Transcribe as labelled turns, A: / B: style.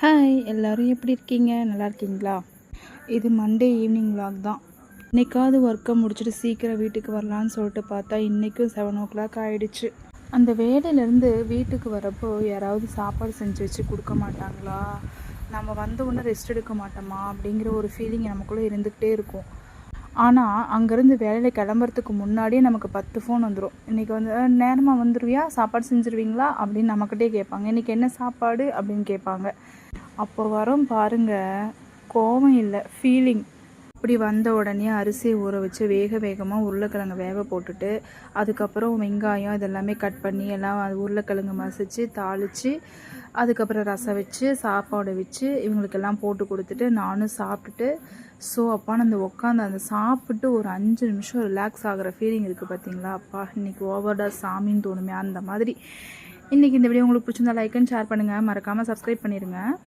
A: Hi எல்லோரும் எப்படி இருக்கீங்க? நல்லா இருக்கீங்களா? இது மண்டே ஈவினிங் vlog தான். இன்றைக்காவது ஒர்க்கை முடிச்சுட்டு சீக்கிரம் வீட்டுக்கு வரலான்னு சொல்லிட்டு பார்த்தா இன்றைக்கும் 7 o'clock ஆகிடுச்சு. அந்த வேலையிலேருந்து வீட்டுக்கு வரப்போ யாராவது சாப்பாடு செஞ்சு வச்சு கொடுக்க மாட்டாங்களா, நம்ம வந்த உடனே ரெஸ்ட் எடுக்க மாட்டோமா அப்படிங்கிற ஒரு ஃபீலிங் நமக்குள்ளே இருந்துக்கிட்டே இருக்கும். ஆனால் அங்கேருந்து வேலையில் கிளம்புறதுக்கு முன்னாடியே நமக்கு 10 ஃபோன் வந்துடும். இன்றைக்கி வந்து நேரமாக வந்துடுவியா, சாப்பாடு செஞ்சுருவீங்களா அப்படின்னு நம்மக்கிட்டே கேட்பாங்க. இன்றைக்கி என்ன சாப்பாடு அப்படின்னு கேட்பாங்க. அப்போ வரும் பாருங்கள், கோவம் இல்லை, ஃபீலிங். அப்படி வந்த உடனே அரிசியை ஊற வச்சு வேகமாக உருளைக்கிழங்கு வேக போட்டுட்டு அதுக்கப்புறம் வெங்காயம் இதெல்லாமே கட் பண்ணி எல்லாம் உருளைக்கிழங்கு மசித்து தாளித்து அதுக்கப்புறம் ரசம் வச்சு சாப்பாடு வச்சு இவங்களுக்கெல்லாம் போட்டு கொடுத்துட்டு நானும் சாப்பிட்டுட்டு அப்பான்னு அந்த சாப்பிட்டு ஒரு 5 நிமிஷம் ரிலாக்ஸ் ஆகிற ஃபீலிங் இருக்குது பார்த்தீங்களா. அப்பா இன்றைக்கி ஓவர்டா சாமின்னு தோணுமே அந்த மாதிரி. இன்றைக்கி இந்த வீடியோ உங்களுக்கு பிடிச்சிருந்தா லைக் அண்ட் ஷேர் பண்ணுங்கள், மறக்காமல் சப்ஸ்கிரைப் பண்ணிடுங்க.